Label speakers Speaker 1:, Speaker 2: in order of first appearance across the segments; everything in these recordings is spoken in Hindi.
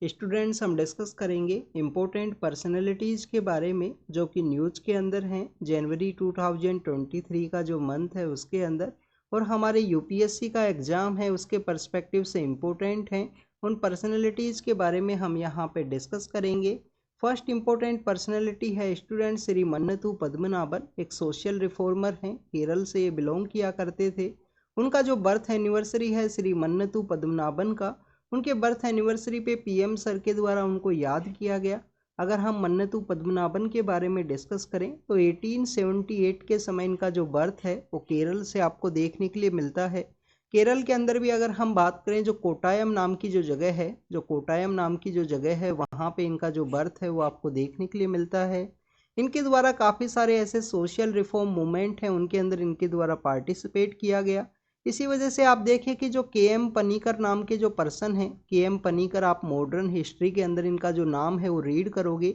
Speaker 1: स्टूडेंट्स हम डिस्कस करेंगे इम्पोर्टेंट पर्सनैलिटीज़ के बारे में जो कि न्यूज़ के अंदर हैं जनवरी 2023 का जो मंथ है उसके अंदर, और हमारे यूपीएससी का एग्ज़ाम है उसके पर्सपेक्टिव से इम्पोर्टेंट हैं। उन पर्सनैलिटीज़ के बारे में हम यहाँ पे डिस्कस करेंगे। फर्स्ट इम्पोर्टेंट पर्सनैलिटी है स्टूडेंट श्री मन्नथु पद्मनाभन। एक सोशल रिफॉर्मर हैं, केरल से ये बिलोंग किया करते थे। उनका जो बर्थ एनिवर्सरी है श्री मन्नथु पद्मनाभन का, उनके बर्थ एनिवर्सरी पे पीएम सर के द्वारा उनको याद किया गया। अगर हम मन्नथु पद्मनाभन के बारे में डिस्कस करें तो 1878 के समय इनका जो बर्थ है वो केरल से आपको देखने के लिए मिलता है। केरल के अंदर भी अगर हम बात करें जो कोटायम नाम की जो जगह है, वहाँ पे इनका जो बर्थ है वो आपको देखने के लिए मिलता है। इनके द्वारा काफ़ी सारे ऐसे सोशल रिफॉर्म मूवमेंट हैं, उनके अंदर इनके द्वारा पार्टिसिपेट किया गया। इसी वजह से आप देखें कि जो के एम पनीकर नाम के जो पर्सन हैं, के एम पनीकर, आप मॉडर्न हिस्ट्री के अंदर इनका जो नाम है वो रीड करोगे।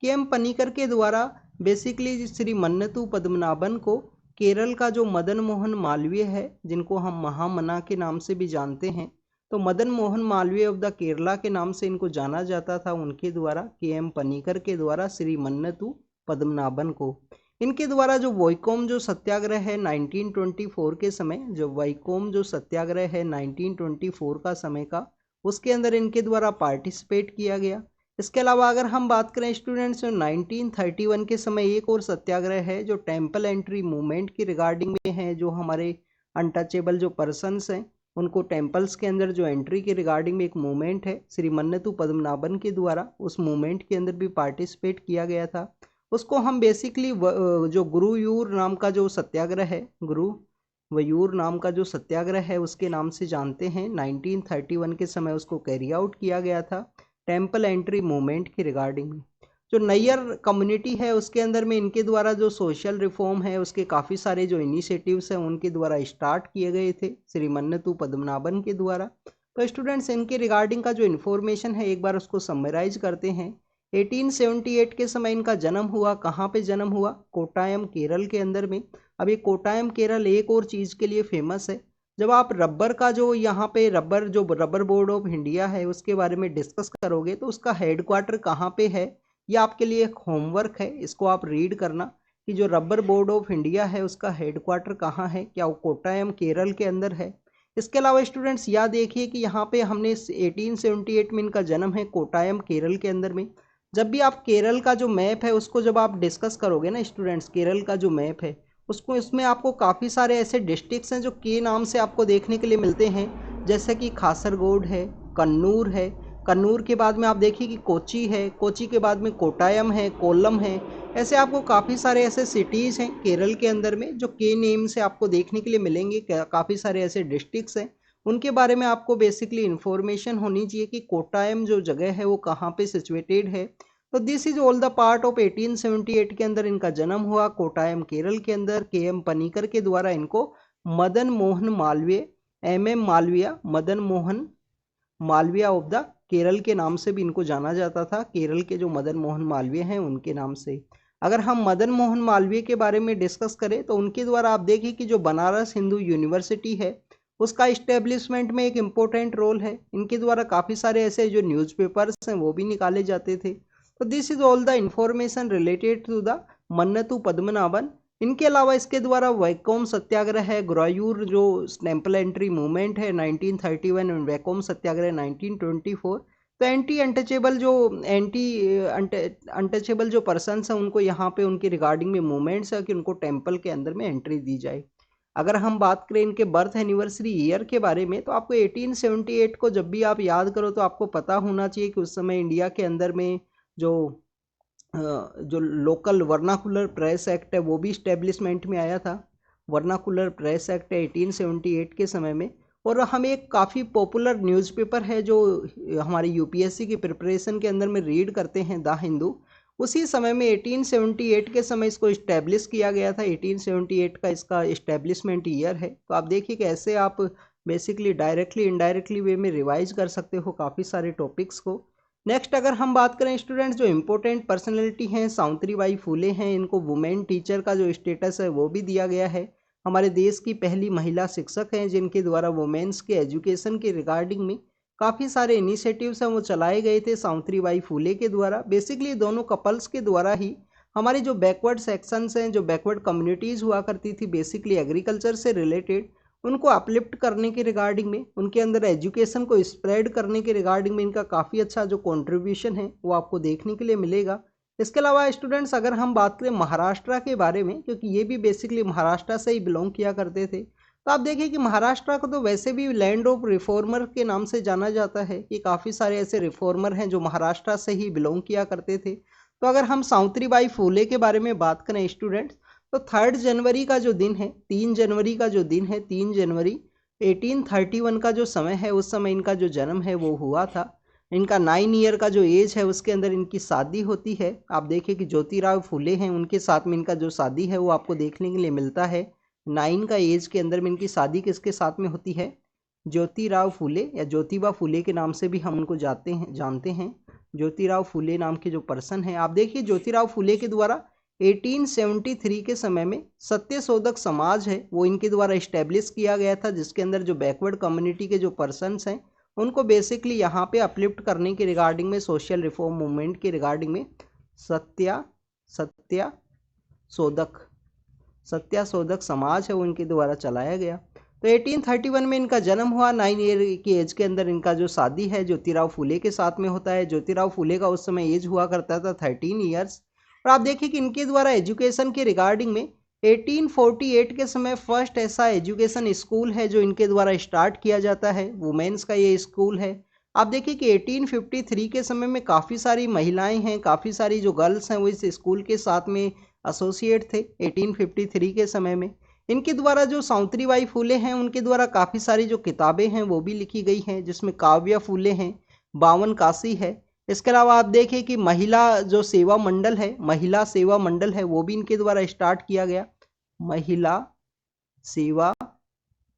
Speaker 1: के एम पनीकर के द्वारा बेसिकली श्री मन्नथु पद्मनाभन को केरल का जो मदन मोहन मालवीय है, जिनको हम महामना के नाम से भी जानते हैं, तो मदन मोहन मालवीय ऑफ द केरला के नाम से इनको जाना जाता था, उनके द्वारा के एम पनीकर के द्वारा श्री मन्नथु पद्मनाभन को। इनके द्वारा जो वैकोम जो सत्याग्रह है 1924 के समय, जो वैकोम जो सत्याग्रह है 1924 का समय का, उसके अंदर इनके द्वारा पार्टिसिपेट किया गया। इसके अलावा अगर हम बात करें स्टूडेंट्स, 1931 के समय एक और सत्याग्रह है जो टेम्पल एंट्री मूवमेंट की रिगार्डिंग में है। जो हमारे अनटचेबल जो पर्सनस हैं उनको टेम्पल्स के अंदर जो एंट्री के रिगार्डिंग में एक मूवमेंट है, श्री मन्नथु पद्मनाभन के द्वारा उस मूवमेंट के अंदर भी पार्टिसिपेट किया गया था। उसको हम बेसिकली जो गुरुयूर नाम का जो सत्याग्रह है, गुरुवयूर नाम का जो सत्याग्रह है उसके नाम से जानते हैं। 1931 के समय उसको कैरी आउट किया गया था टेम्पल एंट्री मूवमेंट की रिगार्डिंग में। जो नैयर कम्युनिटी है उसके अंदर में इनके द्वारा जो सोशल रिफॉर्म है उसके काफ़ी सारे जो इनिशिएटिव्स हैं उनके द्वारा स्टार्ट किए गए थे श्री मन्नथु पद्मनाभन के द्वारा। तो स्टूडेंट्स इनके रिगार्डिंग का जो इन्फॉर्मेशन है एक बार उसको समराइज करते हैं। 1878 के समय इनका जन्म हुआ। कहाँ पे जन्म हुआ? कोटायम केरल के अंदर में। अब ये कोटायम केरल एक और चीज़ के लिए फेमस है। जब आप रबर का जो यहाँ पे रबर बोर्ड ऑफ इंडिया है उसके बारे में डिस्कस करोगे तो उसका हेडक्वार्टर कहाँ पे है, ये आपके लिए एक होमवर्क है, इसको आप रीड करना कि जो रबर बोर्ड ऑफ इंडिया है उसका हेडक्वार्टर कहाँ है, क्या वो कोटायम केरल के अंदर है। इसके अलावा स्टूडेंट्स याद देखिए कि यहाँ पे हमने 1878 में इनका जन्म है कोटायम केरल के अंदर में। जब भी आप केरल का जो मैप है उसको जब आप डिस्कस करोगे ना स्टूडेंट्स, केरल का जो मैप है उसको, इसमें आपको काफ़ी सारे ऐसे डिस्ट्रिक्ट्स हैं जो के नाम से आपको देखने के लिए मिलते हैं, जैसे कि खासरगोड है, कन्नूर है, कन्नूर के बाद में आप देखिए कि कोची है, कोची के बाद में कोटायम है, कोल्लम है। ऐसे आपको काफ़ी सारे ऐसे सिटीज़ हैं केरल के अंदर में जो के नेम से आपको देखने के लिए मिलेंगे। काफ़ी सारे ऐसे डिस्ट्रिक्ट्स हैं, उनके बारे में आपको बेसिकली इन्फॉर्मेशन होनी चाहिए कि कोटायम जो जगह है वो कहाँ पे सिचुएटेड है। तो this is all the part of 1878 के अंदर इनका जन्म हुआ कोटायम केरल के अंदर। के एम पनीकर के द्वारा इनको Madan Mohan Malviya, M M Malaviya, Madan Mohan Malaviya of the Kerala के नाम से भी इनको जाना जाता था। केरल के जो मदन मोहन मालवीय हैं उनके नाम से। अगर हम मदन मोहन मालवीय के बारे में डिस्कस करें तो उनके द्वारा आप देखिए कि जो बनारस हिंदू यूनिवर्सिटी है उसका इस्टेब्लिशमेंट में एक इम्पोर्टेंट रोल है। इनके द्वारा काफ़ी सारे ऐसे जो न्यूज़पेपर्स हैं वो भी निकाले जाते थे। तो this is all the information related to the Mannathu Padmanabhan. इनके अलावा इसके द्वारा वैकोम सत्याग्रह है, गुरायूर जो टेम्पल एंट्री मूवमेंट है 1931, वैकोम सत्याग्रह 1924। तो अनटचेबल जो पर्सन्स हैं उनको यहाँ पे उनके रिगार्डिंग में मूवमेंट्स है कि उनको टेम्पल के अंदर में एंट्री दी जाए। अगर हम बात करें इनके बर्थ एनिवर्सरी ईयर के बारे में तो आपको 1878 को जब भी आप याद करो तो आपको पता होना चाहिए कि उस समय इंडिया के अंदर में जो जो लोकल वर्नाकुलर प्रेस एक्ट है वो भी इस्टेब्लिशमेंट में आया था। वर्नाकुलर प्रेस एक्ट 1878 के समय में। और हम एक काफ़ी पॉपुलर न्यूज़पेपर है जो हमारी यूपीएससी की प्रिपरेशन के अंदर में रीड करते हैं, द हिंदू। उसी समय में 1878 के समय इसको इस्टेब्लिश किया गया था। 1878 का इसका इस्टेब्लिशमेंट ईयर है। तो आप देखिए कि ऐसे आप बेसिकली डायरेक्टली इनडायरेक्टली वे में रिवाइज कर सकते हो काफ़ी सारे टॉपिक्स को। नेक्स्ट अगर हम बात करें स्टूडेंट्स, जो इम्पोर्टेंट पर्सनैलिटी हैं सावित्रीबाई फुले हैं। इनको वुमेन टीचर का जो स्टेटस है वो भी दिया गया है। हमारे देश की पहली महिला शिक्षक हैं जिनके द्वारा वुमेन्स के एजुकेशन के रिगार्डिंग में काफ़ी सारे इनिशिएटिव्स हैं वो चलाए गए थे सावित्रीबाई फुले के द्वारा। बेसिकली दोनों कपल्स के द्वारा ही हमारी जो बैकवर्ड सेक्शंस हैं, जो बैकवर्ड कम्युनिटीज़ हुआ करती थी बेसिकली एग्रीकल्चर से रिलेटेड, उनको अपलिफ्ट करने के रिगार्डिंग में, उनके अंदर एजुकेशन को स्प्रेड करने के रिगार्डिंग में इनका काफ़ी अच्छा जो कंट्रीब्यूशन है वो आपको देखने के लिए मिलेगा। इसके अलावा स्टूडेंट्स अगर हम बात करें महाराष्ट्र के बारे में, क्योंकि ये भी बेसिकली महाराष्ट्र से ही बिलोंग किया करते थे, तो आप देखिए कि महाराष्ट्र को तो वैसे भी लैंड ऑफ रिफॉर्मर के नाम से जाना जाता है कि काफ़ी सारे ऐसे रिफॉर्मर हैं जो महाराष्ट्र से ही बिलोंग किया करते थे। तो अगर हम सावित्रीबाई फुले के बारे में बात करें स्टूडेंट्स, तो 3 जनवरी का जो दिन है, 3 जनवरी का जो दिन है, 3 जनवरी 1831 का जो समय है, उस समय इनका जो जन्म है वो हुआ था। इनका 9 ईयर का जो एज है उसके अंदर इनकी शादी होती है। आप देखिए कि ज्योतिराव फुले हैं, उनके साथ में इनका जो शादी है वो आपको देखने के लिए मिलता है। 9 का एज के अंदर में इनकी शादी किसके साथ में होती है? ज्योतिराव फुले या ज्योतिबा फुले के नाम से भी हम उनको जानते हैं। ज्योतिराव फुले नाम के जो पर्सन हैं, आप देखिए ज्योतिराव फुले के द्वारा 1873 के समय में सत्यशोधक समाज है वो इनके द्वारा इस्टेब्लिश किया गया था, जिसके अंदर जो बैकवर्ड कम्युनिटी के जो पर्सन्स हैं उनको बेसिकली यहाँ पे अपलिफ्ट करने के रिगार्डिंग में, सोशल रिफॉर्म मूवमेंट के रिगार्डिंग में सत्याशोधक समाज है वो इनके द्वारा चलाया गया। तो 1831 में इनका जन्म हुआ। 9 ईयर की एज के अंदर इनका जो शादी है ज्योतिराव फुले के साथ में होता है। ज्योतिराव फुले का उस समय एज हुआ करता था 13 ईयर्स। और आप देखिए कि इनके द्वारा एजुकेशन के रिगार्डिंग में 1848 के समय फर्स्ट ऐसा एजुकेशन स्कूल है जो इनके द्वारा स्टार्ट किया जाता है, वुमेन्स का ये स्कूल है। आप देखिए कि 1853 के समय में काफ़ी सारी महिलाएं हैं, काफ़ी सारी जो गर्ल्स हैं वो इस स्कूल के साथ में एसोसिएट थे 1853 के समय में। इनके द्वारा जो सावित्रीबाई फुले हैं उनके द्वारा काफ़ी सारी जो किताबें हैं वो भी लिखी गई हैं, जिसमें काव्य फुले हैं, 52 काशी है। इसके अलावा आप देखिए कि महिला सेवा मंडल है वो भी इनके द्वारा स्टार्ट किया गया। महिला सेवा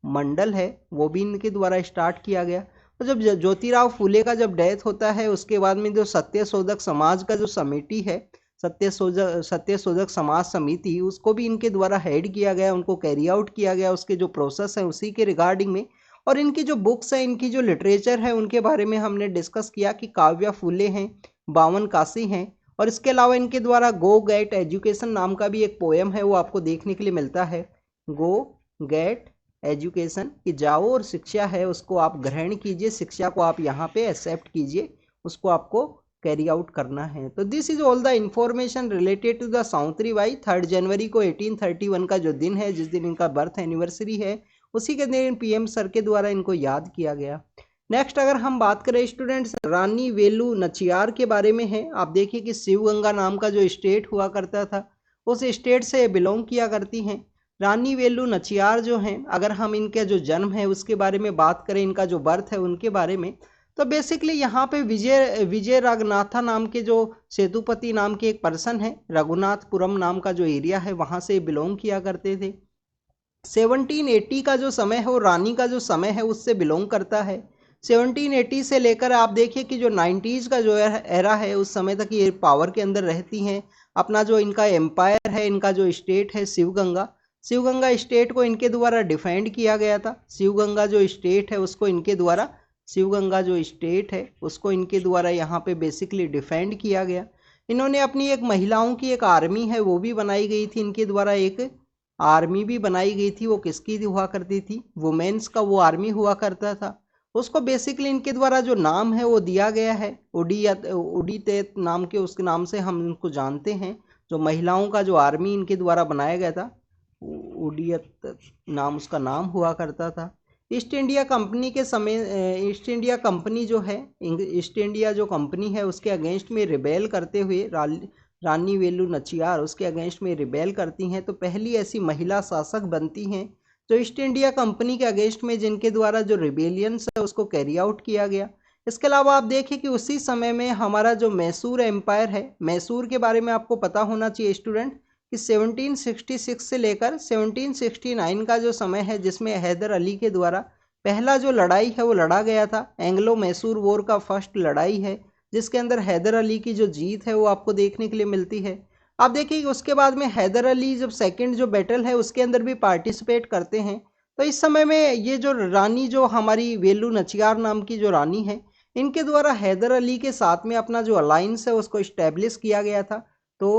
Speaker 1: मंडल है वो भी इनके द्वारा स्टार्ट किया गया। तो जब ज्योतिराव फुले का जब डेथ होता है उसके बाद में जो सत्यशोधक समाज का जो समिति है, सत्यशोधक समाज समिति, उसको भी इनके द्वारा हेड किया गया, उनको कैरी आउट किया गया, उसके जो प्रोसेस है उसी के रिगार्डिंग में। और इनकी जो बुक्स हैं, इनकी जो लिटरेचर है उनके बारे में हमने डिस्कस किया कि काव्य फुले हैं, 52 काशी हैं। और इसके अलावा इनके द्वारा गो गेट एजुकेशन नाम का भी एक पोएम है वो आपको देखने के लिए मिलता है। गो गेट एजुकेशन, कि जाओ और शिक्षा है उसको आप ग्रहण कीजिए, शिक्षा को आप यहाँ पे एक्सेप्ट कीजिए, उसको आपको कैरी आउट करना है। तो this is all the information related to the Savitribai. 3 जनवरी को 1831 का जो दिन है, जिस दिन इनका बर्थ एनिवर्सरी है, उसी के दिन पीएम सर के द्वारा इनको याद किया गया। नेक्स्ट अगर हम बात करें स्टूडेंट्स, रानी वेलु नचियार के बारे में है। आप देखिए कि शिवगंगा नाम का जो स्टेट हुआ करता था उस स्टेट से बिलोंग किया करती हैं। रानी वेलु नचियार जो हैं, अगर हम इनके जो जन्म है उसके बारे में बात करें, इनका जो बर्थ है उनके बारे में, तो बेसिकली यहाँ पे विजय रघुनाथा नाम के जो सेतुपति नाम के एक पर्सन है, रघुनाथपुरम नाम का जो एरिया है वहाँ से बिलोंग किया करते थे। 1780 का जो समय है वो रानी का जो समय है उससे बिलोंग करता है। 1780 से लेकर आप देखिए कि जो 90s का जो एरा है उस समय तक ये पावर के अंदर रहती हैं। अपना जो इनका एम्पायर है, इनका जो स्टेट है शिवगंगा स्टेट को इनके द्वारा डिफेंड किया गया था। शिवगंगा जो स्टेट है उसको इनके द्वारा यहाँ पे बेसिकली डिफेंड किया गया। इन्होंने अपनी एक महिलाओं की एक आर्मी है वो भी बनाई गई थी, इनके द्वारा एक आर्मी भी बनाई गई थी। वो किसकी हुआ करती थी? वुमेन्स का वो आर्मी हुआ करता था। उसको बेसिकली इनके द्वारा जो नाम है वो दिया गया है उडीतेत नाम के, उसके नाम से हम इनको जानते हैं। जो महिलाओं का जो आर्मी इनके द्वारा बनाया गया था, उडियत नाम उसका नाम हुआ करता था। ईस्ट इंडिया कंपनी के समय ईस्ट इंडिया कंपनी जो है, ईस्ट इंडिया जो कंपनी है उसके अगेंस्ट में रिबेल करते हुए रानी वेलु नचियार उसके अगेंस्ट में रिबेल करती हैं। तो पहली ऐसी महिला शासक बनती हैं जो ईस्ट इंडिया कंपनी के अगेंस्ट में, जिनके द्वारा जो रिबेलियंस है उसको कैरी आउट किया गया। इसके अलावा आप देखिए कि उसी समय में हमारा जो मैसूर एम्पायर है, मैसूर के बारे में आपको पता होना चाहिए स्टूडेंट कि 1766 से लेकर 1769 का जो समय है, जिसमें हैदर अली के द्वारा पहला जो लड़ाई है वो लड़ा गया था। एंग्लो मैसूर वॉर का फर्स्ट लड़ाई है जिसके अंदर हैदर अली की जो जीत है वो आपको देखने के लिए मिलती है। आप देखिए उसके बाद में हैदर अली जब सेकंड जो बैटल है उसके अंदर भी पार्टिसिपेट करते हैं। तो इस समय में ये जो रानी जो हमारी वेलू नचियार नाम की जो रानी है, इनके द्वारा हैदर अली के साथ में अपना जो अलायंस है उसको इस्टेब्लिश किया गया था। तो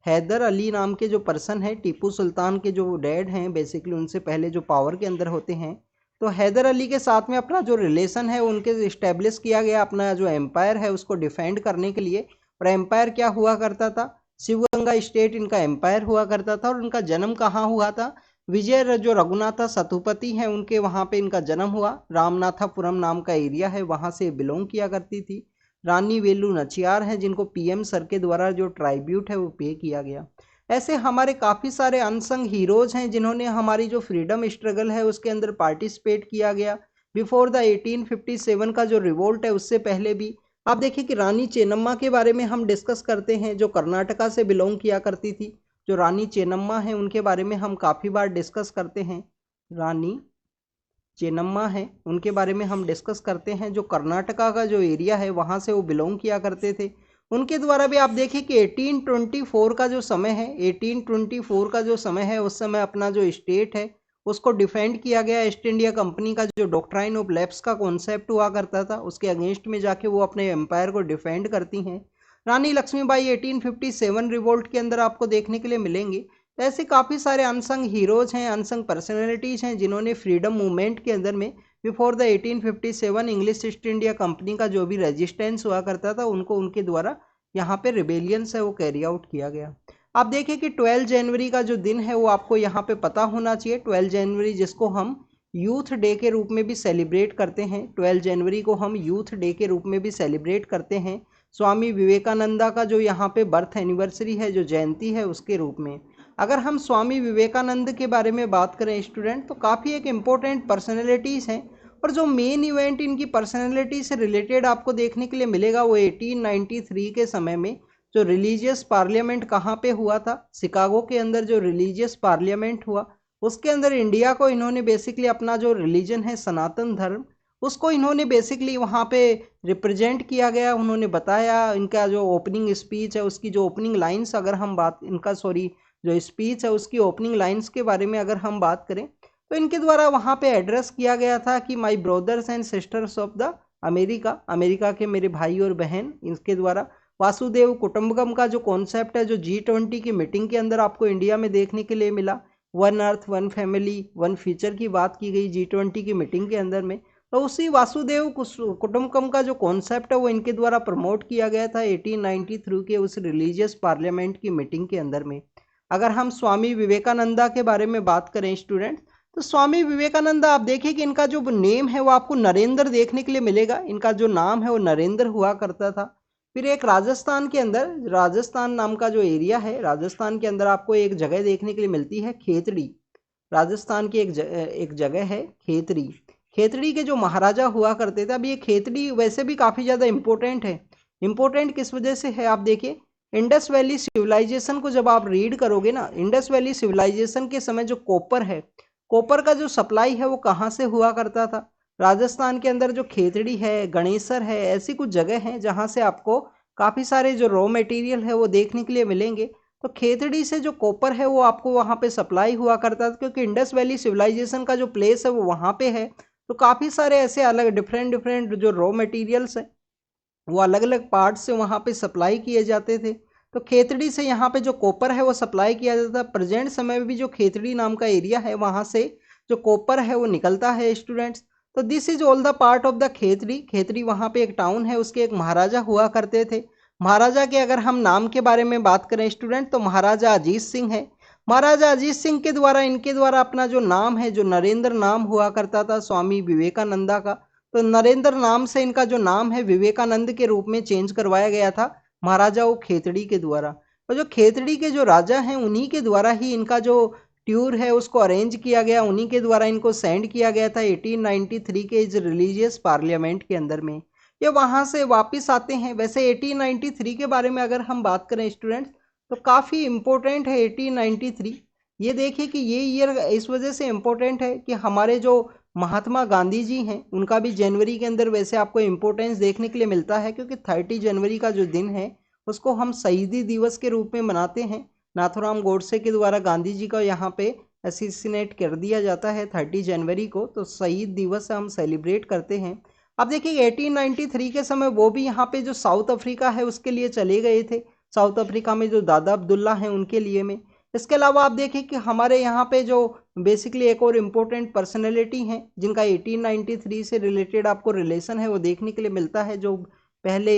Speaker 1: हैदर अली नाम के जो पर्सन है, टीपू सुल्तान के जो डैड हैं बेसिकली, उनसे पहले जो पावर के अंदर होते हैं, तो हैदर अली के साथ में अपना जो रिलेशन है उनके इस्टेब्लिश किया गया अपना जो एम्पायर है उसको डिफेंड करने के लिए। और एम्पायर क्या हुआ करता था? शिवगंगा स्टेट इनका एम्पायर हुआ करता था। और इनका जन्म कहाँ हुआ था? विजय जो रघुनाथा सतुपति हैं उनके वहाँ पे इनका जन्म हुआ। रामनाथापुरम नाम का एरिया है, वहाँ से बिलोंग किया करती थी। रानी वेलू नचियार हैं जिनको पीएम सर के द्वारा जो ट्राइब्यूट है वो पे किया गया। ऐसे हमारे काफ़ी सारे अनसंग हीरोज हैं जिन्होंने हमारी जो फ्रीडम स्ट्रगल है उसके अंदर पार्टिसिपेट किया गया। बिफोर द 1857 का जो रिवोल्ट है उससे पहले भी आप देखिए कि रानी चेन्नम्मा के बारे में हम डिस्कस करते हैं, जो कर्नाटका से बिलोंग किया करती थी। जो रानी चेन्नम्मा है उनके बारे में हम काफ़ी बार डिस्कस करते हैं। रानी चेन्नम्मा है उनके बारे में हम डिस्कस करते हैं, जो कर्नाटका का जो एरिया है वहाँ से वो बिलोंग किया करते थे। उनके द्वारा भी आप देखिए कि 1824 का जो समय है, 1824 का जो समय है उस समय अपना जो स्टेट है उसको डिफेंड किया गया। ईस्ट इंडिया कंपनी का जो डॉक्ट्राइन ऑफ लैप्स का कॉन्सेप्ट हुआ करता था उसके अगेंस्ट में जाके वो अपने एम्पायर को डिफेंड करती हैं। रानी लक्ष्मीबाई 1857 रिवोल्ट के अंदर आपको देखने के लिए मिलेंगी। तो ऐसे काफ़ी सारे अनसंग हीरोज हैं, अनसंग पर्सनैलिटीज़ हैं जिन्होंने फ्रीडम मूवमेंट के अंदर में before the 1857 English east India company का जो भी रेजिस्टेंस हुआ करता था उनको उनके द्वारा यहाँ पे रिबेलियंस है वो कैरी आउट किया गया। आप देखिए कि 12 जनवरी का जो दिन है वो आपको यहाँ पे पता होना चाहिए। 12 जनवरी जिसको हम यूथ डे के रूप में भी सेलिब्रेट करते हैं, 12 जनवरी को हम यूथ डे के रूप में भी सेलिब्रेट करते हैं। स्वामी विवेकानंदा का जो यहाँ पे बर्थ एनिवर्सरी है, जो जयंती है, उसके रूप में। अगर हम स्वामी विवेकानंद के बारे में बात करें स्टूडेंट, तो काफ़ी एक इम्पोर्टेंट पर्सनैलिटीज़ हैं। और जो मेन इवेंट इनकी पर्सनैलिटी से रिलेटेड आपको देखने के लिए मिलेगा वो 1893 के समय में जो रिलीजियस पार्लियामेंट कहाँ पे हुआ था, शिकागो के अंदर जो रिलीजियस पार्लियामेंट हुआ उसके अंदर इंडिया को इन्होंने बेसिकली अपना जो रिलीजन है सनातन धर्म उसको इन्होंने बेसिकली वहाँ पे रिप्रेजेंट किया गया। उन्होंने बताया, इनका जो ओपनिंग स्पीच है उसकी जो ओपनिंग लाइंस अगर हम बात इनका सॉरी जो स्पीच है उसकी ओपनिंग लाइंस के बारे में अगर हम बात करें तो इनके द्वारा वहाँ पे एड्रेस किया गया था कि my brothers and sisters of the America, America के मेरे भाई और बहन। इनके द्वारा वासुदेव कुटुंबकम का जो कॉन्सेप्ट है जो G20 की मीटिंग के अंदर आपको इंडिया में देखने के लिए मिला, one earth one family one future की बात की गई G20 की मीटिंग के अंदर में। तो उसी वासुदेव कुटुंबकम का जो कॉन्सेप्ट है वो इनके द्वारा प्रमोट किया गया था 1893 के उस रिलीजियस पार्लियामेंट की मीटिंग के अंदर में। अगर हम स्वामी विवेकानंदा के बारे में बात करें स्टूडेंट, तो स्वामी विवेकानंदा आप देखिए कि इनका जो नेम है वो आपको नरेंद्र देखने के लिए मिलेगा। इनका जो नाम है वो नरेंद्र हुआ करता था। फिर एक राजस्थान के अंदर, राजस्थान नाम का जो एरिया है, राजस्थान के अंदर आपको एक जगह देखने के लिए मिलती है खेतड़ी। राजस्थान की एक जगह है खेतड़ी। खेतड़ी के जो महाराजा हुआ करते थे, अब ये खेतड़ी वैसे भी काफ़ी ज़्यादा इम्पोर्टेंट है। इम्पोर्टेंट किस वजह से है? आप देखिए इंडस वैली सिविलाइजेशन को जब आप रीड करोगे ना, इंडस वैली सिविलाइजेशन के समय जो कॉपर है, कॉपर का जो सप्लाई है वो कहाँ से हुआ करता था? राजस्थान के अंदर जो खेतड़ी है, गणेसर है, ऐसी कुछ जगह हैं जहाँ से आपको काफ़ी सारे जो रॉ मटेरियल है वो देखने के लिए मिलेंगे। तो खेतड़ी से जो कॉपर है वो आपको वहाँ पे सप्लाई हुआ करता था, क्योंकि इंडस वैली सिविलाइजेशन का जो प्लेस है वो वहाँ पे है। तो काफ़ी सारे ऐसे अलग डिफरेंट डिफरेंट जो रॉ मटेरियल्स हैं वो अलग अलग पार्ट से वहाँ पे सप्लाई किए जाते थे। तो खेतड़ी से यहाँ पे जो कॉपर है वो सप्लाई किया जाता है। प्रेजेंट समय में भी जो खेतड़ी नाम का एरिया है वहाँ से जो कॉपर है वो निकलता है स्टूडेंट्स। तो this is all the part of the Khetri. Khetri वहाँ पे एक टाउन है, उसके एक महाराजा हुआ करते थे। महाराजा के अगर हम नाम के बारे में बात करें स्टूडेंट, तो महाराजा अजीत सिंह है। महाराजा अजीत सिंह के द्वारा, इनके द्वारा अपना जो नाम है, जो नरेंद्र नाम हुआ करता था स्वामी विवेकानंदा का, तो नरेंद्र नाम से इनका जो नाम है विवेकानंद के रूप में चेंज करवाया गया था महाराजा वो खेतड़ी के द्वारा। और जो खेतड़ी के जो राजा हैं उन्हीं के द्वारा ही इनका जो ट्यूर है उसको अरेंज किया गया, उन्हीं के द्वारा इनको सेंड किया गया था 1893 के इस रिलीजियस पार्लियामेंट के अंदर में। ये वहाँ से वापस आते हैं। वैसे 1893 के बारे में अगर हम बात करें स्टूडेंट्स, तो काफ़ी इम्पोर्टेंट है 1893। ये देखिए कि ये ईयर इस वजह से इम्पोर्टेंट है कि हमारे जो महात्मा गांधी जी हैं उनका भी जनवरी के अंदर वैसे आपको इम्पोर्टेंस देखने के लिए मिलता है, क्योंकि 30 जनवरी का जो दिन है उसको हम शहीदी दिवस के रूप में मनाते हैं। नाथूराम गोडसे के द्वारा गांधी जी का यहाँ पे असिसिनेट कर दिया जाता है 30 जनवरी को, तो शहीद दिवस हम सेलिब्रेट करते हैं। अब देखिए 1893 के समय वो भी यहाँ पे जो साउथ अफ्रीका है उसके लिए चले गए थे, साउथ अफ्रीका में जो दादा अब्दुल्ला हैं उनके लिए में। इसके अलावा आप देखें कि हमारे यहाँ पे जो बेसिकली एक और इम्पोर्टेंट पर्सनैलिटी हैं जिनका 1893 से रिलेटेड आपको रिलेशन है वो देखने के लिए मिलता है। जो पहले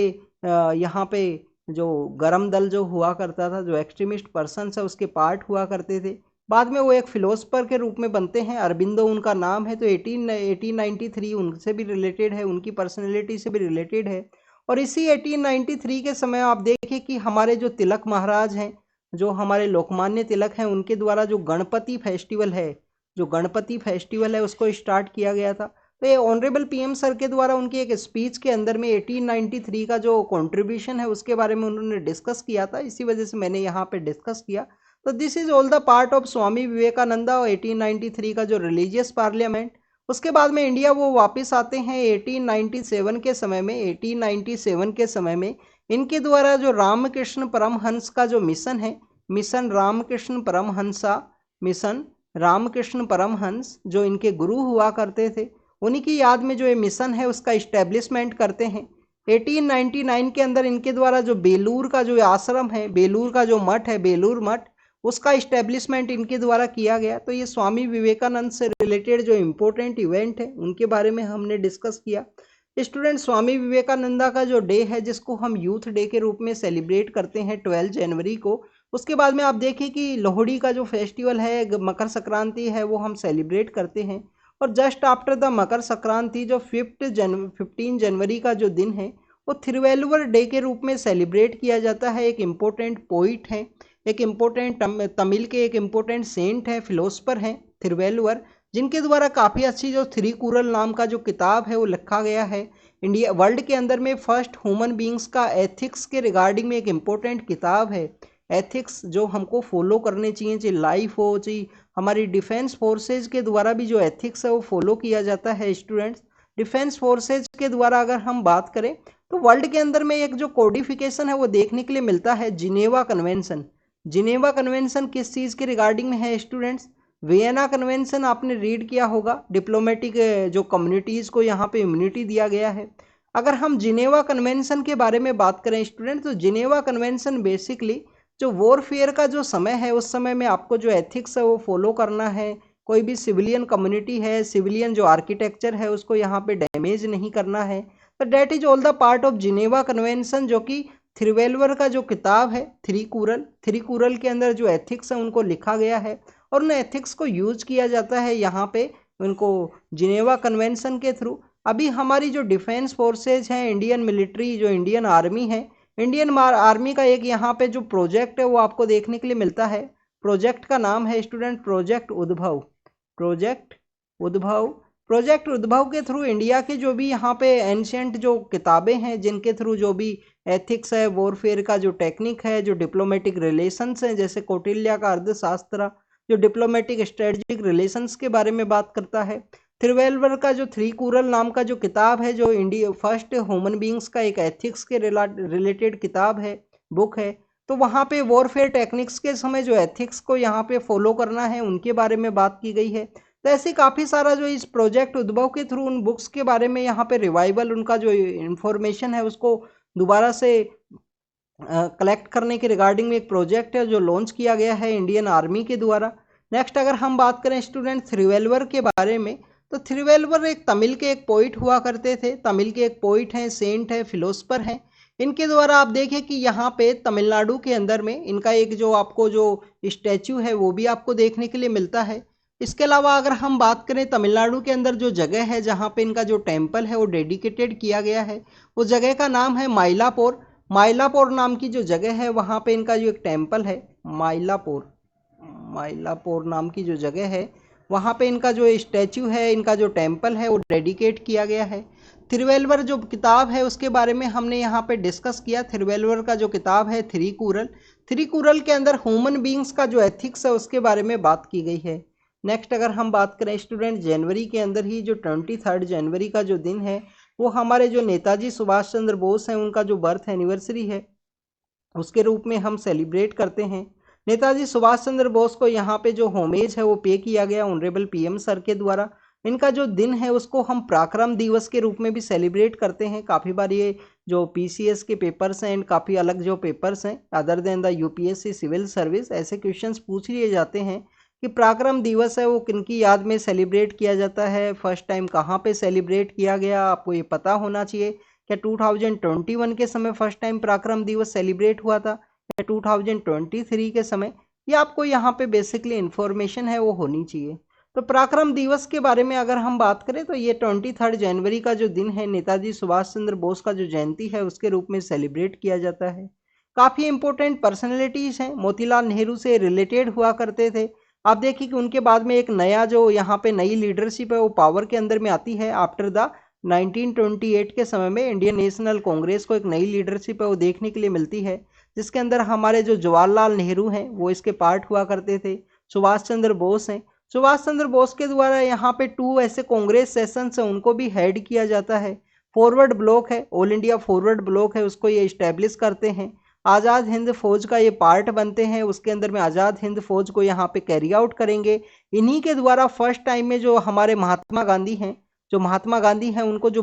Speaker 1: यहाँ पे जो गरम दल जो हुआ करता था, जो एक्सट्रीमिस्ट पर्सन है उसके पार्ट हुआ करते थे, बाद में वो एक फिलोसफर के रूप में बनते हैं, अरबिंदो उनका नाम है। तो 1893 उनसे भी रिलेटेड है, उनकी पर्सनैलिटी से भी रिलेटेड है। और इसी 1893 के समय आप देखें कि हमारे जो तिलक महाराज हैं, जो हमारे लोकमान्य तिलक हैं, उनके द्वारा जो गणपति फेस्टिवल है, जो गणपति फेस्टिवल है उसको स्टार्ट किया गया था। तो ये ऑनरेबल पीएम सर के द्वारा उनकी एक स्पीच के अंदर में 1893 का जो कंट्रीब्यूशन है उसके बारे में उन्होंने डिस्कस किया था, इसी वजह से मैंने यहाँ पे डिस्कस किया। तो this is all the part of Swami Vivekananda और 1893 का जो रिलीजियस पार्लियामेंट। उसके बाद में इंडिया वो वापस आते हैं 1897 के समय में। 1897 के समय में इनके द्वारा जो रामकृष्ण परमहंस का जो मिशन है, मिशन रामकृष्ण परमहंसा, मिशन रामकृष्ण परमहंस जो इनके गुरु हुआ करते थे, उन्हीं की याद में जो ये मिशन है उसका इस्टेब्लिशमेंट करते हैं। 1899 के अंदर इनके द्वारा जो बेलूर का जो आश्रम है, बेलूर का जो मठ है, बेलूर मठ, उसका इस्टेब्लिशमेंट इनके द्वारा किया गया। तो ये स्वामी विवेकानंद से रिलेटेड जो इम्पोर्टेंट इवेंट है उनके बारे में हमने डिस्कस किया। स्टूडेंट, स्वामी विवेकानंदा का जो डे है जिसको हम यूथ डे के रूप में सेलिब्रेट करते हैं 12 जनवरी को, उसके बाद में आप देखें कि लोहड़ी का जो फेस्टिवल है, मकर संक्रांति है, वो हम सेलिब्रेट करते हैं। और just after the Makar Sankranti जो 15 जनवरी का जो दिन है वो थिरुवल्लुवर डे के रूप में सेलिब्रेट किया जाता है। एक इम्पोर्टेंट पोइट है, एक इम्पोर्टेंट तमिल के एक इम्पोर्टेंट सेंट है, फिलोसफर हैं थिरुवल्लुवर, जिनके द्वारा काफ़ी अच्छी जो थिरुकुरल नाम का जो किताब है वो लिखा गया है। इंडिया वर्ल्ड के अंदर में फर्स्ट ह्यूमन बींग्स का एथिक्स के रिगार्डिंग में एक इम्पोर्टेंट किताब है। एथिक्स जो हमको फॉलो करने चाहिए, चाहे लाइफ हो, चाहे हमारी डिफेंस फोर्सेज के द्वारा भी जो एथिक्स है वो फॉलो किया जाता है। स्टूडेंट्स, डिफेंस फोर्सेज के द्वारा अगर हम बात करें तो वर्ल्ड के अंदर में एक जो कोडिफिकेशन है वो देखने के लिए मिलता है, जिनेवा कन्वेंशन। जिनेवा कन्वेंशन किस चीज़ के रिगार्डिंग में है स्टूडेंट्स? वियना कन्वेंशन आपने रीड किया होगा, डिप्लोमेटिक जो कम्युनिटीज़ को यहाँ पे इम्यूनिटी दिया गया है। अगर हम जिनेवा कन्वेंशन के बारे में बात करें स्टूडेंट, तो जिनेवा कन्वेंशन बेसिकली जो वॉरफेयर का जो समय है उस समय में आपको जो एथिक्स है वो फॉलो करना है। कोई भी सिविलियन कम्युनिटी है, सिविलियन जो आर्किटेक्चर है उसको यहाँ पे डैमेज नहीं करना है। तो that is all the part of Geneva Convention, जो कि थिरुवल्लुवर का जो किताब है थिरुकुरल के अंदर जो एथिक्स है उनको लिखा गया है और उन एथिक्स को यूज किया जाता है यहाँ पे उनको जिनेवा कन्वेंशन के थ्रू। अभी हमारी जो डिफेंस फोर्सेज हैं, इंडियन मिलिट्री, जो इंडियन आर्मी है, इंडियन आर्मी का एक यहाँ पे जो प्रोजेक्ट है वो आपको देखने के लिए मिलता है। प्रोजेक्ट का नाम है स्टूडेंट प्रोजेक्ट उद्भव। प्रोजेक्ट उद्भव, प्रोजेक्ट उद्भव के थ्रू इंडिया के जो भी यहाँ पे एंशियंट जो किताबें हैं जिनके थ्रू जो भी एथिक्स है, वॉरफेयर का जो टेक्निक है, जो डिप्लोमेटिक रिलेशंस हैं, जैसे कौटिल्य का अर्थशास्त्र जो डिप्लोमेटिक स्ट्रेटेजिक रिलेशंस के बारे में बात करता है। थिरुवल्लुवर का जो थिरुकुरल नाम का जो किताब है, जो इंडिया फर्स्ट ह्यूमन बींग्स का एक एथिक्स के रिलेटेड किताब है, बुक है। तो वहाँ पे वॉरफेयर टेक्निक्स के समय जो एथिक्स को यहाँ पे फॉलो करना है उनके बारे में बात की गई है। तो ऐसे काफ़ी सारा जो इस प्रोजेक्ट उद्भव के थ्रू उन बुक्स के बारे में यहाँ पे रिवाइवल, उनका जो इंफॉर्मेशन है उसको दोबारा से कलेक्ट करने के रिगार्डिंग में एक प्रोजेक्ट है जो लॉन्च किया गया है इंडियन आर्मी के द्वारा। नेक्स्ट अगर हम बात करें स्टूडेंट थिरुवल्लुवर के बारे में, तो थिरुवल्लुवर एक तमिल के एक पोइट हुआ करते थे। तमिल के एक पोइट हैं, सेंट है, फिलोसफर हैं। इनके द्वारा आप देखें कि यहाँ पे तमिलनाडु के अंदर में इनका एक जो आपको जो स्टैचू है वो भी आपको देखने के लिए मिलता है। इसके अलावा अगर हम बात करें तमिलनाडु के अंदर जो जगह है जहाँ पे इनका जो टेम्पल है वो डेडिकेटेड किया गया है, उस जगह का नाम है माइलापोर। माइलापोर नाम की जो जगह है वहाँ पे इनका जो एक टेम्पल है, माइलापोर, माइलापोर नाम की जो जगह है वहाँ पे इनका जो स्टैचू है, इनका जो टेम्पल है वो डेडिकेट किया गया है। थिरुवल्लुवर जो किताब है उसके बारे में हमने यहाँ पे डिस्कस किया। थिरुवल्लुवर का जो किताब है थिरुकुरल, थिरुकुरल के अंदर ह्यूमन बींग्स का जो एथिक्स है उसके बारे में बात की गई है। नेक्स्ट अगर हम बात करें स्टूडेंट, जनवरी के अंदर ही जो 23 जनवरी का जो दिन है वो हमारे जो नेताजी सुभाष चंद्र बोस हैं उनका जो बर्थ एनिवर्सरी है उसके रूप में हम सेलिब्रेट करते हैं। नेताजी सुभाष चंद्र बोस को यहाँ पे जो होमेज है वो पे किया गया ऑनरेबल पीएम सर के द्वारा। इनका जो दिन है उसको हम पराक्रम दिवस के रूप में भी सेलिब्रेट करते हैं। काफ़ी बार ये जो पीसीएस के पेपर्स हैं, काफ़ी अलग जो पेपर्स हैं other than the UPSC civil service, ऐसे क्वेश्चंस पूछ लिए जाते हैं कि पराक्रम दिवस है वो किनकी याद में सेलिब्रेट किया जाता है, फर्स्ट टाइम कहाँ पे सेलिब्रेट किया गया, आपको ये पता होना चाहिए। क्या 2021 के समय फर्स्ट टाइम पराक्रम दिवस सेलिब्रेट हुआ था या 2023 के समय, ये आपको यहाँ पे बेसिकली इंफॉर्मेशन है वो होनी चाहिए। तो पराक्रम दिवस के बारे में अगर हम बात करें तो ये 23 जनवरी का जो दिन है नेताजी सुभाष चंद्र बोस का जो जयंती है उसके रूप में सेलिब्रेट किया जाता है। काफ़ी इंपॉर्टेंट पर्सनैलिटीज़ हैं, मोतीलाल नेहरू से रिलेटेड हुआ करते थे। आप देखिए कि उनके बाद में एक नया जो यहाँ पे नई लीडरशिप है वो पावर के अंदर में आती है। आफ्टर द 1928 के समय में इंडियन नेशनल कांग्रेस को एक नई लीडरशिप है वो देखने के लिए मिलती है, जिसके अंदर हमारे जो जवाहरलाल नेहरू हैं वो इसके पार्ट हुआ करते थे, सुभाष चंद्र बोस हैं। सुभाष चंद्र बोस के द्वारा यहाँ पे 2 ऐसे कांग्रेस सेशंस हैं उनको भी हेड किया जाता है। फॉरवर्ड ब्लॉक है, ऑल इंडिया फॉरवर्ड ब्लॉक है, उसको ये इस्टेब्लिश करते हैं। आज़ाद हिंद फौज का ये पार्ट बनते हैं, उसके अंदर में आज़ाद हिंद फौज को यहाँ पे कैरी आउट करेंगे। इन्हीं के द्वारा फर्स्ट टाइम में जो हमारे महात्मा गांधी हैं, जो महात्मा गांधी हैं उनको जो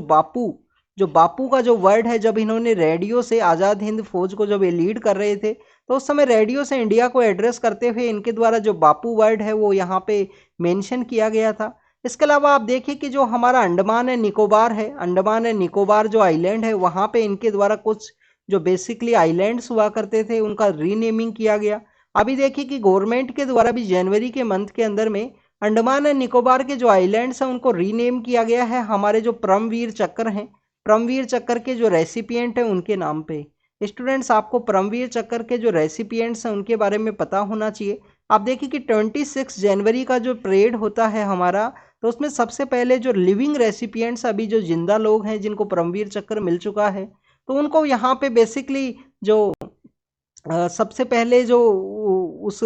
Speaker 1: बापू का जो वर्ड है, जब इन्होंने रेडियो से आज़ाद हिंद फौज को जब ये लीड कर रहे थे तो उस समय रेडियो से इंडिया को एड्रेस करते हुए इनके द्वारा जो बापू वर्ड है वो यहाँ पे मेंशन किया गया था। इसके अलावा आप देखिए कि जो हमारा अंडमान एंड निकोबार है, अंडमान एंड निकोबार जो आइलैंड है वहाँ पे इनके द्वारा कुछ जो बेसिकली आइलैंड्स हुआ करते थे उनका रीनेमिंग किया गया। अभी देखिए कि गवर्नमेंट के द्वारा भी जनवरी के मंथ के अंदर में अंडमान एंड निकोबार के जो आइलैंड्स हैं उनको रीनेम किया गया है हमारे जो परमवीर चक्र हैं, परमवीर चक्र के जो रेसिपिएंट हैं उनके नाम पे। स्टूडेंट्स आपको परमवीर चक्र के जो रेसिपिएंट्स हैं उनके बारे में पता होना चाहिए। आप देखिए कि 26 जनवरी का जो परेड होता है हमारा, तो उसमें सबसे पहले जो लिविंग रेसिपिएंट्स अभी जो जिंदा लोग हैं जिनको परमवीर चक्र मिल चुका है, तो उनको यहाँ पे बेसिकली जो सबसे पहले जो उस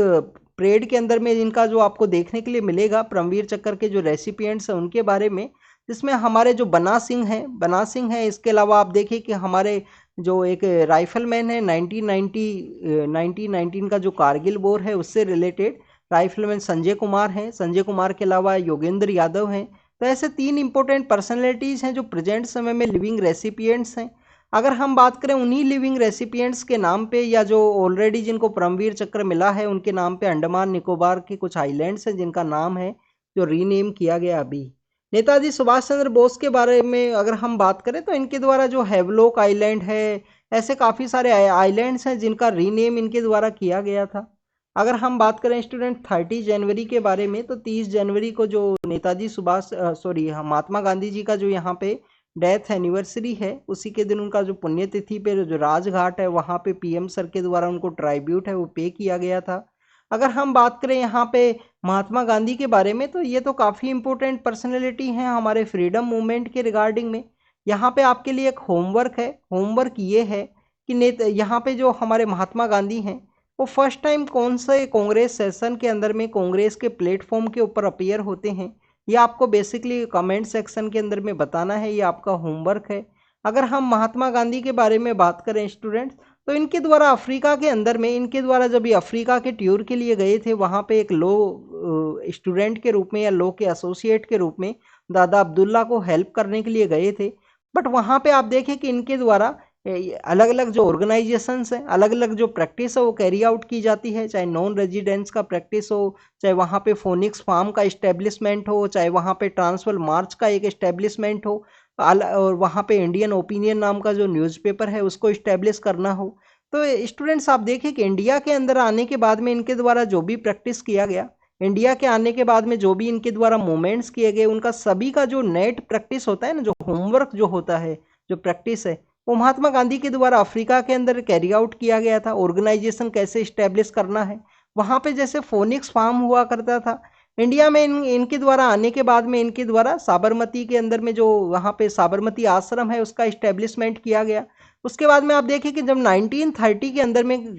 Speaker 1: परेड के अंदर में इनका जो आपको देखने के लिए मिलेगा परमवीर चक्र के जो रेसिपिएंट्स हैं उनके बारे में, जिसमें हमारे जो बना सिंह हैं। इसके अलावा आप देखिए कि हमारे जो एक राइफलमैन है 1919 का जो कारगिल वॉर है उससे रिलेटेड राइफलमैन संजय कुमार हैं। संजय कुमार के अलावा योगेंद्र यादव हैं। तो ऐसे 3 इंपॉर्टेंट पर्सनैलिटीज़ हैं जो प्रेजेंट समय में लिविंग रेसिपिएंट्स हैं। अगर हम बात करें उन्हीं लिविंग रेसिपिएंट्स के नाम पे या जो ऑलरेडी जिनको परमवीर चक्र मिला है उनके नाम पे अंडमान निकोबार के कुछ आइलैंड्स हैं जिनका नाम है जो रीनेम किया गया अभी। नेताजी सुभाष चंद्र बोस के बारे में अगर हम बात करें तो इनके द्वारा जो हैवलॉक आइलैंड है, ऐसे काफ़ी सारे आइलैंड्स हैं जिनका रीनेम इनके द्वारा किया गया था। अगर हम बात करें स्टूडेंट 30 जनवरी के बारे में, तो 30 जनवरी को जो नेताजी महात्मा गांधी जी का जो यहाँ पे डेथ एनिवर्सरी है, उसी के दिन उनका जो पुण्यतिथि पे जो राजघाट है वहाँ पे पीएम सर के द्वारा उनको ट्राइब्यूट है वो पे किया गया था। अगर हम बात करें यहाँ पे महात्मा गांधी के बारे में, तो ये तो काफ़ी इंपॉर्टेंट पर्सनैलिटी हैं हमारे फ्रीडम मूवमेंट के रिगार्डिंग में। यहाँ पे आपके लिए एक होमवर्क है। होमवर्क ये है कि यहाँ पे जो हमारे महात्मा गांधी हैं वो फर्स्ट टाइम कौन से कांग्रेस सेशन के अंदर में कांग्रेस के प्लेटफॉर्म के ऊपर अपीयर होते हैं, ये आपको बेसिकली कमेंट सेक्शन के अंदर में बताना है। ये आपका होमवर्क है। अगर हम महात्मा गांधी के बारे में बात करें स्टूडेंट्स, तो इनके द्वारा अफ्रीका के अंदर में इनके द्वारा जब ये अफ्रीका के टूर के लिए गए थे, वहाँ पे एक लो स्टूडेंट के रूप में या लो के एसोसिएट के रूप में दादा अब्दुल्ला को हेल्प करने के लिए गए थे। बट वहाँ पे आप देखें कि इनके द्वारा अलग अलग जो ऑर्गेनाइजेशंस हैं, अलग अलग जो प्रैक्टिस है वो कैरी आउट की जाती है, चाहे नॉन रेजिडेंट्स का प्रैक्टिस हो, चाहे वहाँ पे फोनिक्स फार्म का इस्टेब्लिशमेंट हो, चाहे वहाँ पे ट्रांसवर्ल मार्च का एक इस्टेब्लिशमेंट हो, और वहाँ पे इंडियन ओपिनियन नाम का जो न्यूज़पेपर है उसको इस्टेब्लिश करना हो। तो स्टूडेंट्स आप देखिए कि इंडिया के अंदर आने के बाद में इनके द्वारा जो भी प्रैक्टिस किया गया, इंडिया के आने के बाद में जो भी इनके द्वारा मूवमेंट्स किए गए, उनका सभी का जो नेट प्रैक्टिस होता है ना, जो होमवर्क जो होता है, जो प्रैक्टिस है, वो महात्मा गांधी के द्वारा अफ्रीका के अंदर कैरी आउट किया गया था। ऑर्गेनाइजेशन कैसे इस्टेब्लिश करना है, वहाँ पे जैसे फोनिक्स फार्म हुआ करता था। इंडिया में इनके द्वारा आने के बाद में इनके द्वारा साबरमती के अंदर में जो वहाँ पे साबरमती आश्रम है उसका इस्टेब्लिशमेंट किया गया। उसके बाद में आप देखिए कि जब 1930 के अंदर में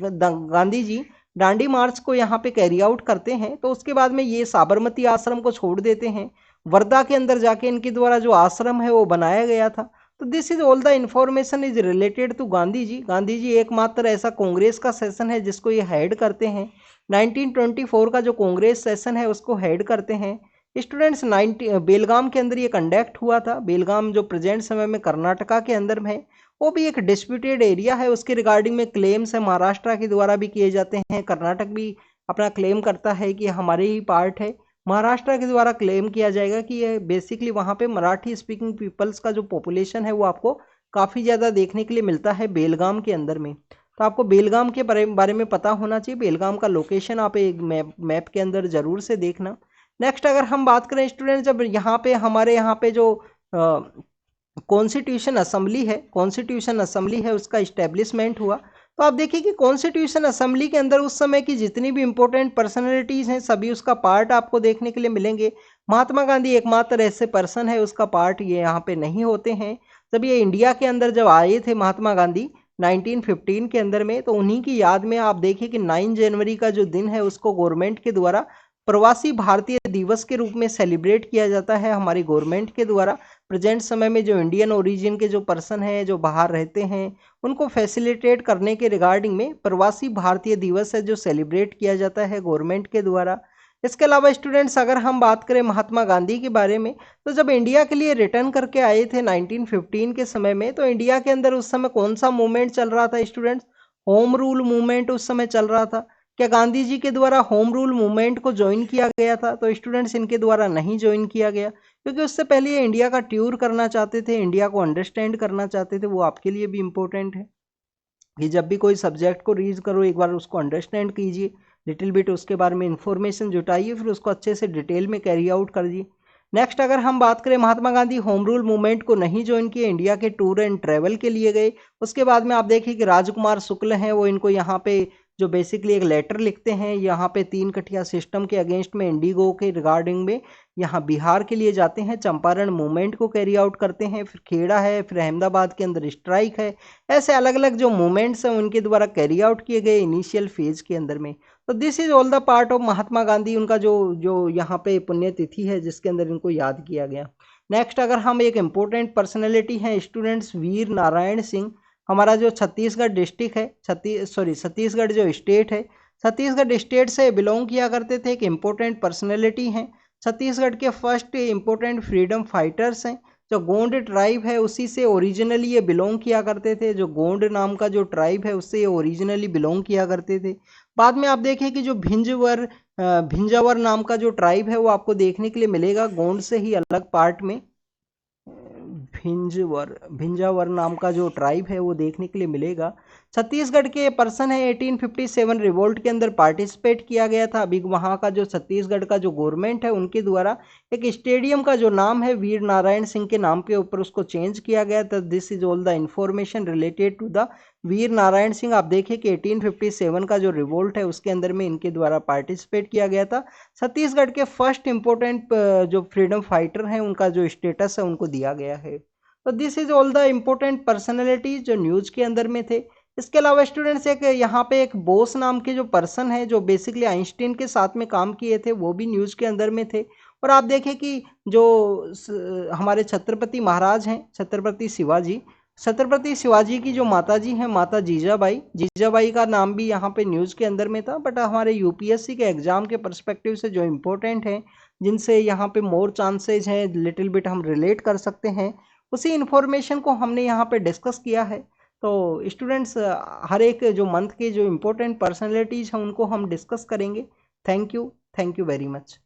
Speaker 1: गांधी जी डांडी मार्च को यहाँ पे कैरी आउट करते हैं, तो उसके बाद में ये साबरमती आश्रम को छोड़ देते हैं। वर्धा के अंदर जाके इनके द्वारा जो आश्रम है वो बनाया गया था। तो this is all the information is related to Gandhi ji. Gandhi ji एकमात्र ऐसा कांग्रेस का सेशन है जिसको ये हेड करते हैं। 1924 का जो कांग्रेस सेशन है उसको हेड करते हैं स्टूडेंट्स। बेलगाम के अंदर ये कंडक्ट हुआ था। बेलगाम जो प्रेजेंट समय में कर्नाटका के अंदर में है, वो भी एक डिस्प्यूटेड एरिया है। उसके रिगार्डिंग में क्लेम्स है महाराष्ट्र के द्वारा भी किए जाते हैं। कर्नाटक भी अपना क्लेम करता है कि हमारे ही पार्ट है। महाराष्ट्र के द्वारा क्लेम किया जाएगा कि ये बेसिकली वहाँ पे मराठी स्पीकिंग पीपल्स का जो पॉपुलेशन है वो आपको काफ़ी ज़्यादा देखने के लिए मिलता है बेलगाम के अंदर में। तो आपको बेलगाम के बारे में पता होना चाहिए। बेलगाम का लोकेशन आप एक मैप के अंदर ज़रूर से देखना। नेक्स्ट अगर हम बात करें स्टूडेंट, जब यहाँ पे हमारे यहाँ पे जो कॉन्स्टिट्यूशन असेंबली है, कॉन्स्टिट्यूशन असेंबली है उसका इस्टेब्लिशमेंट हुआ। तो आप देखिए कि कॉन्स्टिट्यूशन असेंबली के अंदर उस समय की जितनी भी इंपॉर्टेंट पर्सनैलिटीज़ हैं सभी उसका पार्ट आपको देखने के लिए मिलेंगे। महात्मा गांधी एकमात्र ऐसे पर्सन है उसका पार्ट ये यहाँ पे नहीं होते हैं। जब ये इंडिया के अंदर जब आए थे महात्मा गांधी 1915 के अंदर में, तो उन्हीं की याद में आप देखिए कि 9 जनवरी का जो दिन है उसको गवर्नमेंट के द्वारा प्रवासी भारतीय दिवस के रूप में सेलिब्रेट किया जाता है हमारी गवर्नमेंट के द्वारा। प्रेजेंट समय में जो इंडियन ओरिजिन के जो पर्सन हैं जो बाहर रहते हैं उनको फैसिलिटेट करने के रिगार्डिंग में प्रवासी भारतीय दिवस है जो सेलिब्रेट किया जाता है गवर्नमेंट के द्वारा। इसके अलावा स्टूडेंट्स अगर हम बात करें महात्मा गांधी के बारे में, तो जब इंडिया के लिए रिटर्न करके आए थे 1915 के समय में, तो इंडिया के अंदर उस समय कौन सा मूवमेंट चल रहा था स्टूडेंट्स? होम रूल मूवमेंट उस समय चल रहा था। क्या गांधी जी के द्वारा होम रूल मूवमेंट को ज्वाइन किया गया था? तो स्टूडेंट्स इनके द्वारा नहीं ज्वाइन किया गया, क्योंकि उससे पहले ये इंडिया का टूर करना चाहते थे, इंडिया को अंडरस्टैंड करना चाहते थे। वो आपके लिए भी इम्पोर्टेंट है कि जब भी कोई सब्जेक्ट को रीड करो एक बार उसको अंडरस्टैंड कीजिए, लिटिल बिट उसके बारे में इंफॉर्मेशन जुटाइए, फिर उसको अच्छे से डिटेल में कैरी आउट करिए। नेक्स्ट अगर हम बात करें, Mahatma Gandhi home rule movement को नहीं ज्वाइन किए, इंडिया के टूर एंड ट्रैवल के लिए गए। उसके बाद में आप देखिए कि राजकुमार शुक्ल हैं, वो इनको यहाँ पे जो बेसिकली एक लेटर लिखते हैं यहाँ पे 3 कठिया सिस्टम के अगेंस्ट में, इंडिगो के रिगार्डिंग में यहाँ बिहार के लिए जाते हैं, चंपारण मूवमेंट को कैरी आउट करते हैं। फिर खेड़ा है, फिर अहमदाबाद के अंदर स्ट्राइक है। ऐसे अलग अलग जो मूवमेंट्स हैं उनके द्वारा कैरी आउट किए गए इनिशियल फेज के अंदर में। तो this is all the part of Mahatma Gandhi, उनका जो जो यहाँ पे पुण्यतिथि है जिसके अंदर इनको याद किया गया। नेक्स्ट अगर हम एक इम्पोर्टेंट पर्सनैलिटी हैं स्टूडेंट्स, वीर नारायण सिंह। हमारा जो छत्तीसगढ़ डिस्ट्रिक्ट है, छत्तीसगढ़ जो स्टेट है, छत्तीसगढ़ स्टेट से बिलोंग किया करते थे, एक इम्पोर्टेंट पर्सनैलिटी हैं। छत्तीसगढ़ के फर्स्ट इम्पोर्टेंट फ्रीडम फाइटर्स हैं। जो गोंड ट्राइब है उसी से ओरिजिनली ये बिलोंग किया करते थे। जो गोंड नाम का जो ट्राइब है उससे ये ओरिजिनली बिलोंग किया करते थे। बाद में आप देखें कि जो भिंजावर नाम का जो ट्राइब है वो आपको देखने के लिए मिलेगा गोंड से ही अलग पार्ट में। भिंजावर नाम का जो ट्राइब है वो देखने के लिए मिलेगा। छत्तीसगढ़ के पर्सन है, 1857 रिवोल्ट के अंदर पार्टिसिपेट किया गया था। अभी वहाँ का जो छत्तीसगढ़ का जो गवर्नमेंट है उनके द्वारा एक स्टेडियम का जो नाम है वीर नारायण सिंह के नाम के ऊपर उसको चेंज किया गया था। This is all the information related to the Veer Narayan Singh. आप देखिए कि 1857 का जो रिवोल्ट है उसके अंदर में इनके द्वारा पार्टिसिपेट किया गया था। छत्तीसगढ़ के फर्स्ट इंपोर्टेंट जो फ्रीडम फाइटर हैं उनका जो स्टेटस है उनको दिया गया है। तो this is all the important personalities जो न्यूज के अंदर में थे। इसके अलावा स्टूडेंट्स एक यहाँ पे एक बोस नाम के जो पर्सन है जो बेसिकली आइंस्टीन के साथ में काम किए थे वो भी न्यूज के अंदर में थे। और आप देखें कि जो हमारे छत्रपति महाराज हैं, छत्रपति शिवाजी की जो माता जी हैं, माता जीजाबाई का नाम भी यहाँ पे न्यूज़ के अंदर में था। बट हमारे यूपीएससी के एग्जाम के पर्सपेक्टिव से जो इम्पोर्टेंट हैं जिनसे यहाँ पे मोर चांसेज हैं, लिटिल बिट हम रिलेट कर सकते हैं, उसी इन्फॉर्मेशन को हमने यहाँ पे डिस्कस किया है। तो स्टूडेंट्स हर एक जो मंथ के जो इम्पोर्टेंट पर्सनैलिटीज़ हैं उनको हम डिस्कस करेंगे। Thank you very much.